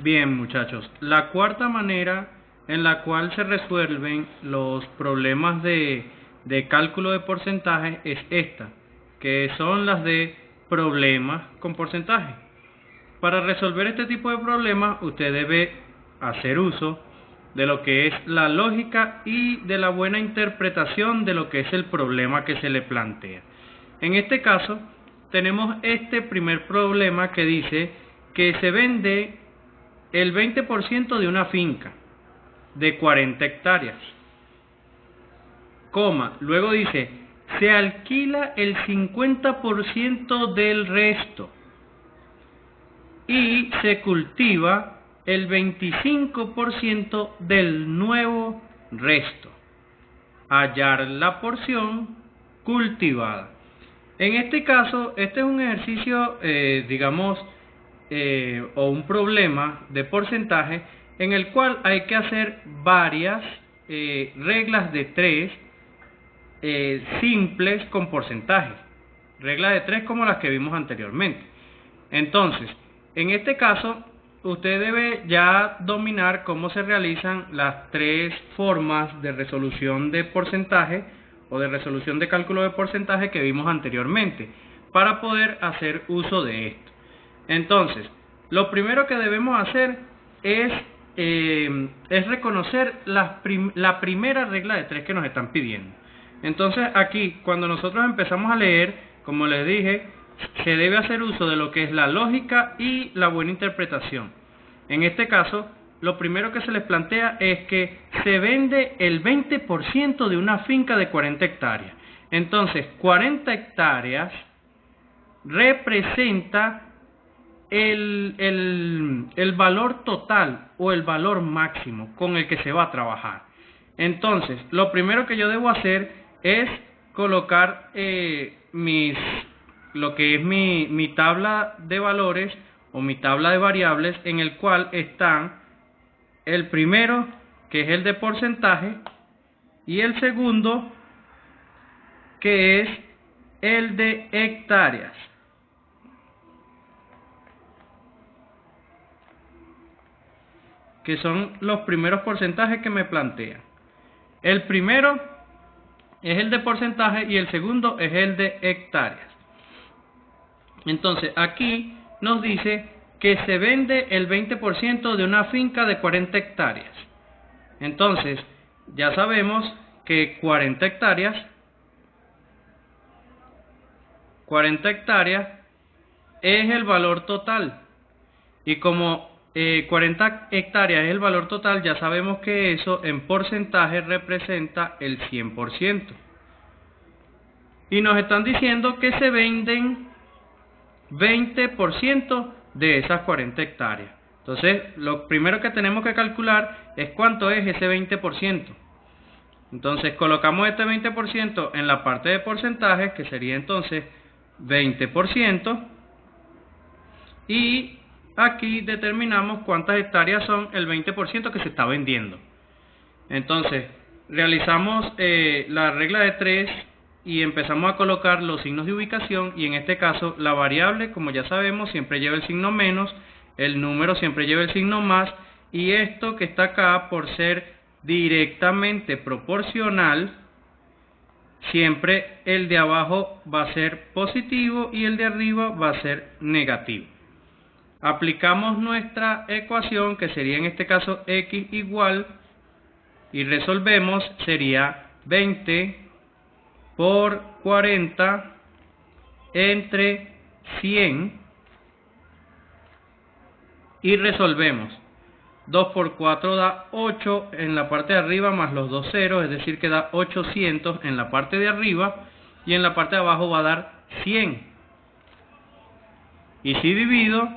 Bien, muchachos, la cuarta manera en la cual se resuelven los problemas de cálculo de porcentaje es esta, que son las de problemas con porcentaje. Para resolver este tipo de problemas, usted debe hacer uso de lo que es la lógica y de la buena interpretación de lo que es el problema que se le plantea. En este caso, tenemos este primer problema que dice que se vende el 20% de una finca de 40 hectáreas, luego dice, se alquila el 50% del resto y se cultiva el 25% del nuevo resto. Hallar la porción cultivada. En este caso, este es un ejercicio, o un problema de porcentaje en el cual hay que hacer varias reglas de tres simples con porcentaje. Reglas de tres como las que vimos anteriormente. Entonces, en este caso, usted debe ya dominar cómo se realizan las tres formas de resolución de porcentaje o de resolución de cálculo de porcentaje que vimos anteriormente para poder hacer uso de esto. Entonces, lo primero que debemos hacer es reconocer la primera regla de tres que nos están pidiendo. Entonces, aquí, cuando nosotros empezamos a leer, como les dije, se debe hacer uso de lo que es la lógica y la buena interpretación. En este caso, lo primero que se les plantea es que se vende el 20% de una finca de 40 hectáreas. Entonces, 40 hectáreas representa el valor total o el valor máximo con el que se va a trabajar. Entonces, lo primero que yo debo hacer es colocar lo que es mi tabla de valores o mi tabla de variables, en el cual están el primero, que es el de porcentaje, y el segundo, que es el de hectáreas. Que son los primeros porcentajes que me plantean. El primero es el de porcentaje y el segundo es el de hectáreas. Entonces, aquí nos dice que se vende el 20% de una finca de 40 hectáreas. Entonces, ya sabemos que 40 hectáreas es el valor total. Y como 40 hectáreas es el valor total, ya sabemos que eso en porcentaje representa el 100%. Y nos están diciendo que se venden 20% de esas 40 hectáreas. Entonces, lo primero que tenemos que calcular es cuánto es ese 20%. Entonces, colocamos este 20% en la parte de porcentaje, que sería entonces 20%. Y aquí determinamos cuántas hectáreas son el 20% que se está vendiendo. Entonces, realizamos la regla de 3 y empezamos a colocar los signos de ubicación, y en este caso la variable, como ya sabemos, siempre lleva el signo menos, el número siempre lleva el signo más, y esto que está acá, por ser directamente proporcional, siempre el de abajo va a ser positivo y el de arriba va a ser negativo. Aplicamos nuestra ecuación, que sería en este caso x igual, y resolvemos, sería 20 por 40 entre 100, y resolvemos. 2 por 4 da 8 en la parte de arriba, más los dos ceros, es decir que da 800 en la parte de arriba, y en la parte de abajo va a dar 100. Y si divido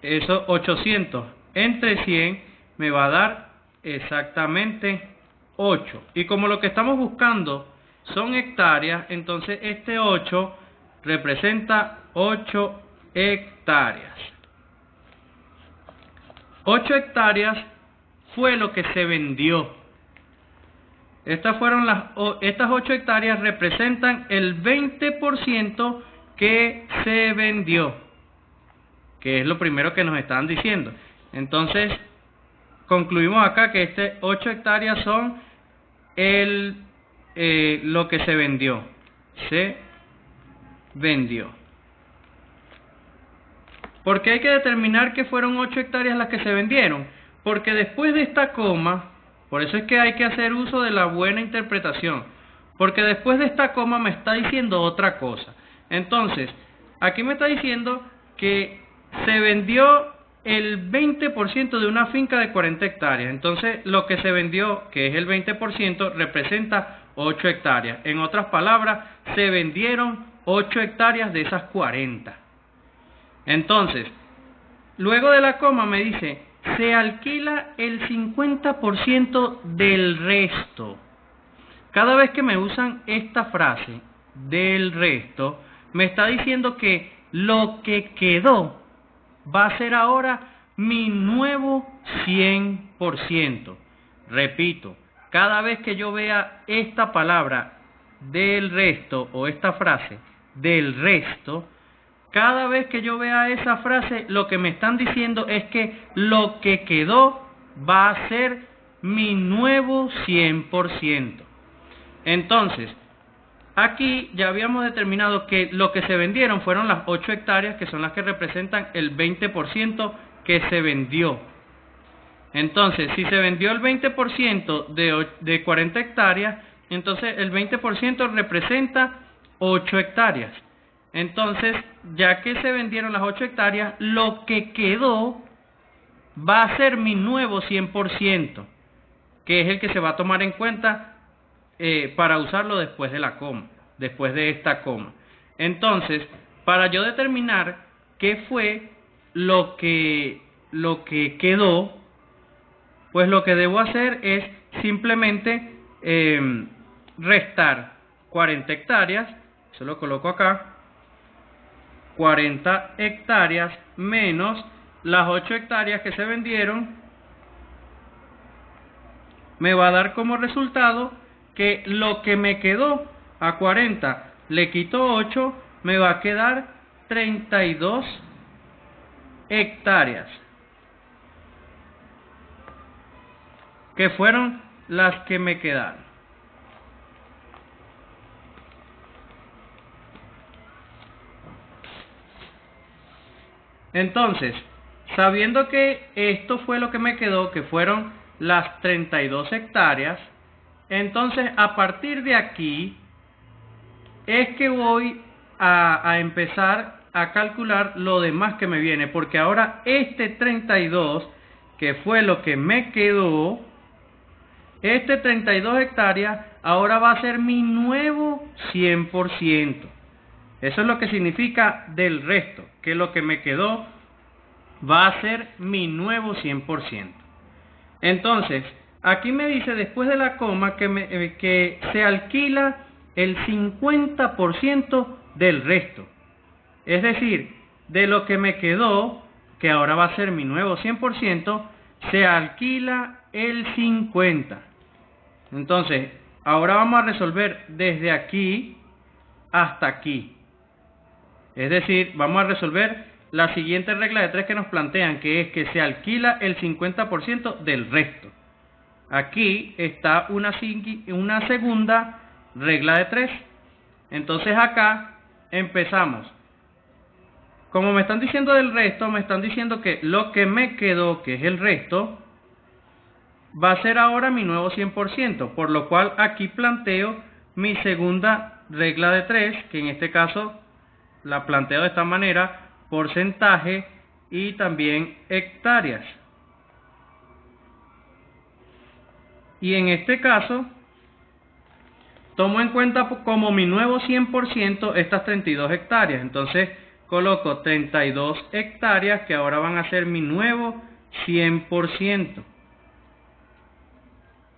esos 800 entre 100, me va a dar exactamente 8. Y como lo que estamos buscando son hectáreas, entonces este 8 representa 8 hectáreas. 8 hectáreas fue lo que se vendió. Estas 8 hectáreas representan el 20% que se vendió, que es lo primero que nos estaban diciendo. Entonces, concluimos acá que 8 hectáreas son lo que se vendió. Se vendió. ¿Por qué hay que determinar que fueron 8 hectáreas las que se vendieron? Porque después de esta coma, por eso es que hay que hacer uso de la buena interpretación, porque después de esta coma me está diciendo otra cosa. Entonces, aquí me está diciendo que se vendió el 20% de una finca de 40 hectáreas. Entonces, lo que se vendió, que es el 20%, representa 8 hectáreas. En otras palabras, se vendieron 8 hectáreas de esas 40. Entonces, luego de la coma me dice, se alquila el 50% del resto. Cada vez que me usan esta frase, del resto, me está diciendo que lo que quedó va a ser ahora mi nuevo 100%. Repito, cada vez que yo vea esta palabra del resto o esta frase del resto, cada vez que yo vea esa frase, lo que me están diciendo es que lo que quedó va a ser mi nuevo 100%. Entonces, aquí ya habíamos determinado que lo que se vendieron fueron las 8 hectáreas, que son las que representan el 20% que se vendió. Entonces, si se vendió el 20% de 40 hectáreas, entonces el 20% representa 8 hectáreas. Entonces, ya que se vendieron las 8 hectáreas, lo que quedó va a ser mi nuevo 100%, que es el que se va a tomar en cuenta para usarlo después de la coma, después de esta coma. Entonces, para yo determinar qué fue lo que quedó, pues lo que debo hacer es simplemente restar 40 hectáreas, eso lo coloco acá, 40 hectáreas menos las 8 hectáreas que se vendieron, me va a dar como resultado que lo que me quedó a 40 le quito 8, me va a quedar 32 hectáreas, que fueron las que me quedaron. Entonces, sabiendo que esto fue lo que me quedó, que fueron las 32 hectáreas, entonces a partir de aquí es que voy a empezar a calcular lo demás que me viene, porque ahora este 32, que fue lo que me quedó, este 32 hectáreas ahora va a ser mi nuevo 100%. Eso es lo que significa del resto, que lo que me quedó va a ser mi nuevo 100%. Entonces, aquí me dice después de la coma que se alquila el 50% del resto. Es decir, de lo que me quedó, que ahora va a ser mi nuevo 100%, se alquila el 50%. Entonces, ahora vamos a resolver desde aquí hasta aquí. Es decir, vamos a resolver la siguiente regla de 3 que nos plantean, que es que se alquila el 50% del resto. Aquí está una segunda regla de 3. Entonces acá empezamos. Como me están diciendo del resto, me están diciendo que lo que me quedó, que es el resto, va a ser ahora mi nuevo 100%, por lo cual aquí planteo mi segunda regla de 3, que en este caso la planteo de esta manera: porcentaje y también hectáreas. Y en este caso tomo en cuenta como mi nuevo 100% estas 32 hectáreas. Entonces coloco 32 hectáreas que ahora van a ser mi nuevo 100%.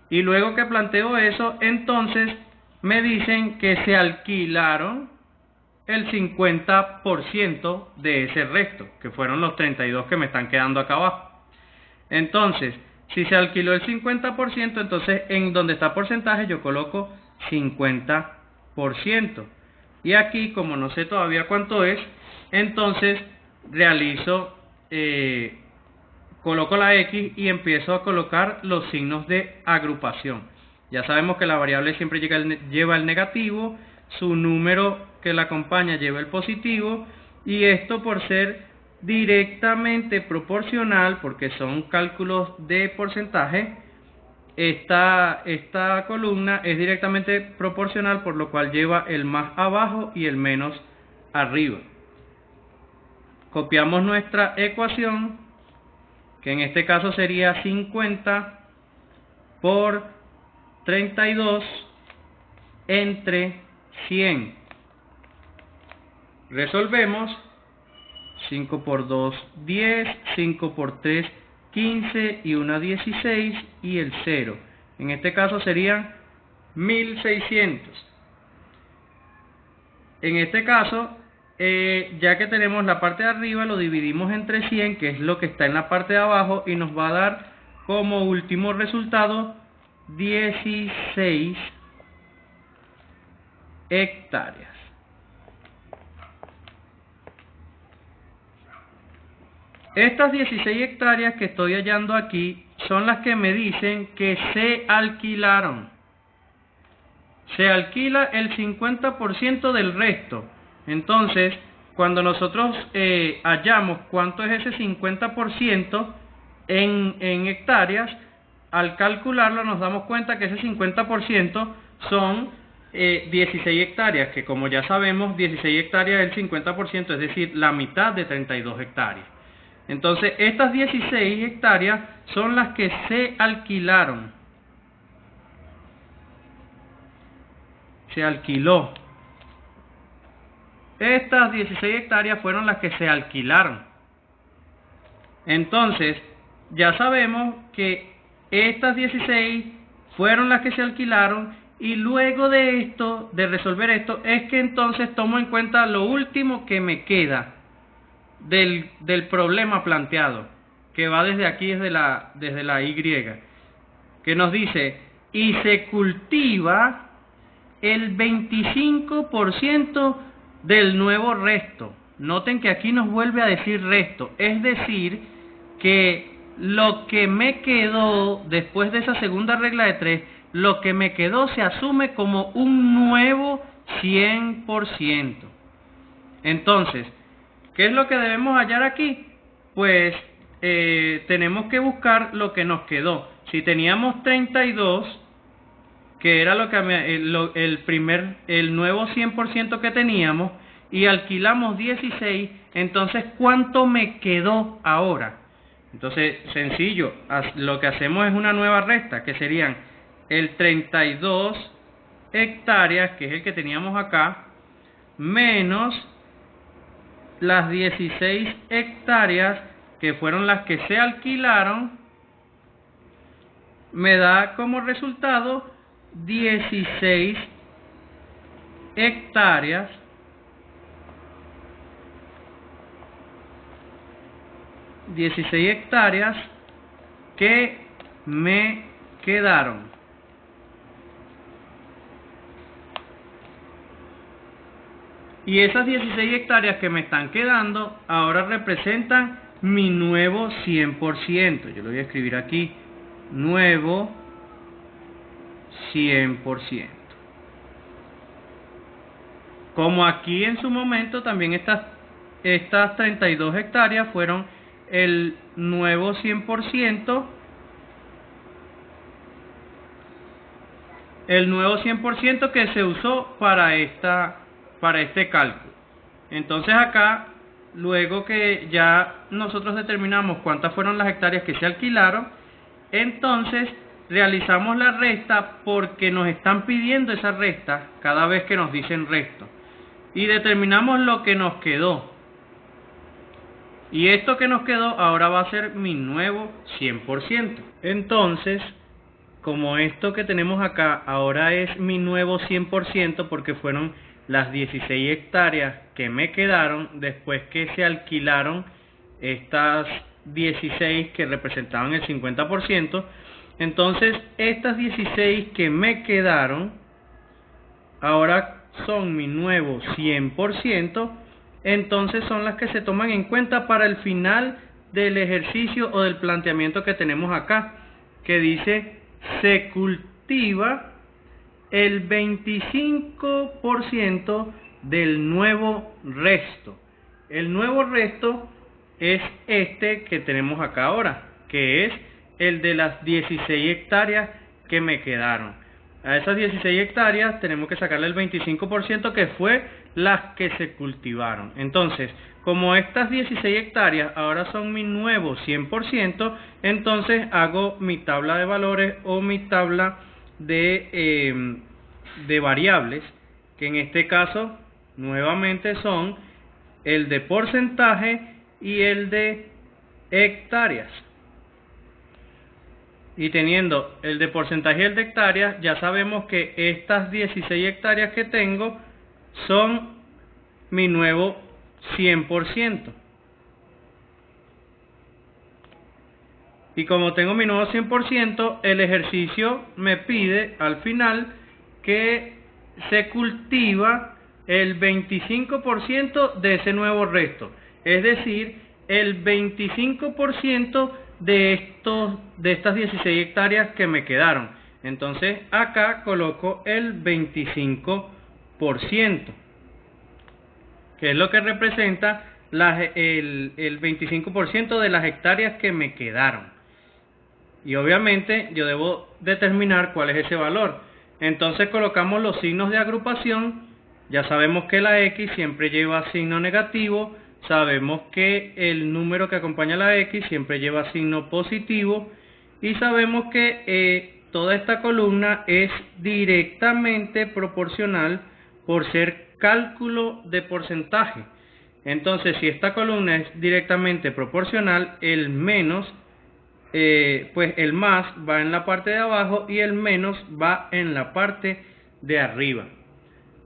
Y luego que planteo eso, entonces me dicen que se alquilaron el 50% de ese resto, que fueron los 32 que me están quedando acá abajo. Entonces, si se alquiló el 50%, entonces en donde está porcentaje yo coloco 50%. Y aquí, como no sé todavía cuánto es, entonces realizo coloco la X y empiezo a colocar los signos de agrupación. Ya sabemos que la variable siempre lleva el negativo, su número que la acompaña lleva el positivo, y esto por ser directamente proporcional, porque son cálculos de porcentaje, esta columna es directamente proporcional, por lo cual lleva el más abajo y el menos arriba. Copiamos nuestra ecuación, que en este caso sería 50 por 32 entre 100. Resolvemos. 5 por 2, 10, 5 por 3, 15 y 1, 16 y el 0. En este caso serían 1600. En este caso, ya que tenemos la parte de arriba, lo dividimos entre 100, que es lo que está en la parte de abajo, y nos va a dar como último resultado 16 hectáreas. Estas 16 hectáreas que estoy hallando aquí son las que me dicen que se alquilaron. Se alquila el 50% del resto. Entonces, cuando nosotros hallamos cuánto es ese 50% en hectáreas, al calcularlo nos damos cuenta que ese 50% son 16 hectáreas, que como ya sabemos, 16 hectáreas es el 50%, es decir, la mitad de 32 hectáreas. Entonces, estas 16 hectáreas son las que se alquilaron. Se alquiló. Estas 16 hectáreas fueron las que se alquilaron. Entonces, ya sabemos que estas 16 fueron las que se alquilaron, y luego de esto, de resolver esto, es que entonces tomo en cuenta lo último que me queda del problema planteado, que va desde aquí, desde la Y, que nos dice, y se cultiva el 25% del nuevo resto. Noten que aquí nos vuelve a decir resto, es decir, que lo que me quedó después de esa segunda regla de 3, lo que me quedó se asume como un nuevo 100%. Entonces, ¿qué es lo que debemos hallar aquí? Pues tenemos que buscar lo que nos quedó. Si teníamos 32, que era lo que el nuevo 100% que teníamos, y alquilamos 16, entonces ¿cuánto me quedó ahora? Entonces, sencillo, lo que hacemos es una nueva resta, que serían el 32 hectáreas, que es el que teníamos acá, menos las 16 hectáreas, que fueron las que se alquilaron, me da como resultado 16 hectáreas que me quedaron. Y esas 16 hectáreas que me están quedando ahora representan mi nuevo 100%. Yo lo voy a escribir aquí, nuevo 100%. Como aquí en su momento también estas 32 hectáreas fueron el nuevo 100%, que se usó para este cálculo. Entonces acá, luego que ya nosotros determinamos cuántas fueron las hectáreas que se alquilaron, entonces realizamos la resta, porque nos están pidiendo esa resta cada vez que nos dicen resto, y determinamos lo que nos quedó. Y esto que nos quedó ahora va a ser mi nuevo 100%. Entonces, como esto que tenemos acá ahora es mi nuevo 100%, porque fueron las 16 hectáreas que me quedaron después que se alquilaron estas 16 que representaban el 50%, entonces estas 16 que me quedaron ahora son mi nuevo 100%, entonces son las que se toman en cuenta para el final del ejercicio o del planteamiento que tenemos acá, que dice se cultiva el 25% del nuevo resto. El nuevo resto es este que tenemos acá ahora, que es el de las 16 hectáreas que me quedaron. A esas 16 hectáreas tenemos que sacarle el 25% que fue las que se cultivaron. Entonces, como estas 16 hectáreas ahora son mi nuevo 100%, entonces hago mi tabla de valores o mi tabla de variables, que en este caso nuevamente son el de porcentaje y el de hectáreas. Y teniendo el de porcentaje y el de hectáreas, ya sabemos que estas 16 hectáreas que tengo son mi nuevo 100%. Y como tengo mi nuevo 100%, el ejercicio me pide al final que se cultiva el 25% de ese nuevo resto. Es decir, el 25% de estas 16 hectáreas que me quedaron. Entonces acá coloco el 25%, que es lo que representa el 25% de las hectáreas que me quedaron. Y obviamente yo debo determinar cuál es ese valor. Entonces colocamos los signos de agrupación. Ya sabemos que la X siempre lleva signo negativo. Sabemos que el número que acompaña a la X siempre lleva signo positivo. Y sabemos que toda esta columna es directamente proporcional por ser cálculo de porcentaje. Entonces, si esta columna es directamente proporcional, el menos, pues el más va en la parte de abajo y el menos va en la parte de arriba.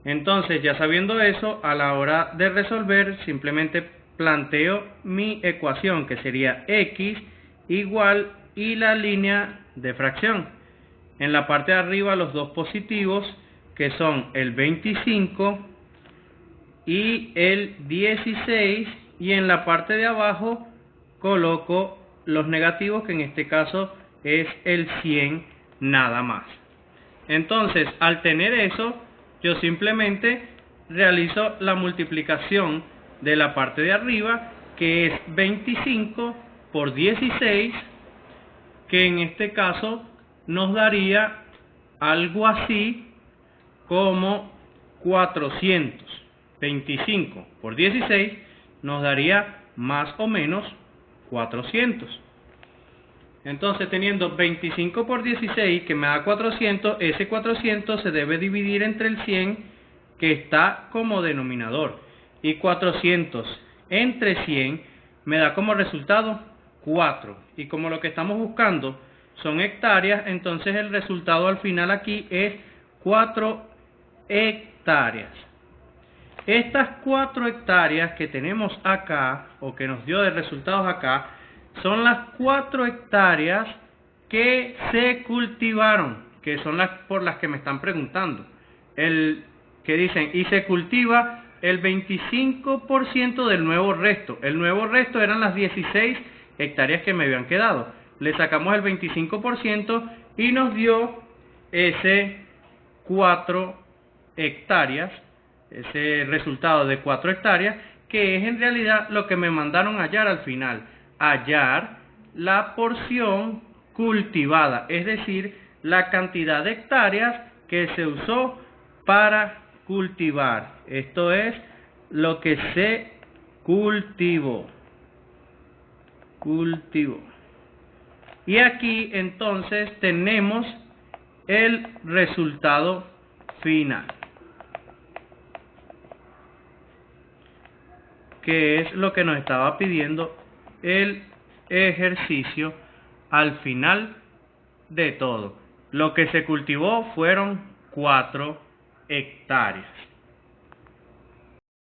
Entonces, ya sabiendo eso, a la hora de resolver, simplemente planteo mi ecuación, que sería x igual y la línea de fracción. En la parte de arriba los dos positivos, que son el 25 y el 16, y en la parte de abajo coloco los negativos, que en este caso es el 100 nada más. Entonces, al tener eso, yo simplemente realizo la multiplicación de la parte de arriba, que es 25 por 16, que en este caso nos daría algo así como 400. 25 por 16 nos daría más o menos 400. Entonces, teniendo 25 por 16 que me da 400, ese 400 se debe dividir entre el 100 que está como denominador. Y 400 entre 100 me da como resultado 4. Y como lo que estamos buscando son hectáreas, entonces el resultado al final aquí es 4 hectáreas. Estas 4 hectáreas que tenemos acá, o que nos dio de resultados acá, son las 4 hectáreas que se cultivaron, que son las por las que me están preguntando. Que dicen, y se cultiva el 25% del nuevo resto. El nuevo resto eran las 16 hectáreas que me habían quedado. Le sacamos el 25% y nos dio ese 4 hectáreas, ese resultado de 4 hectáreas, que es en realidad lo que me mandaron a hallar al final. Hallar la porción cultivada, es decir, la cantidad de hectáreas que se usó para cultivar. Esto es lo que se cultivó. Y aquí entonces tenemos el resultado final, que es lo que nos estaba pidiendo el ejercicio al final de todo. Lo que se cultivó fueron 4 hectáreas.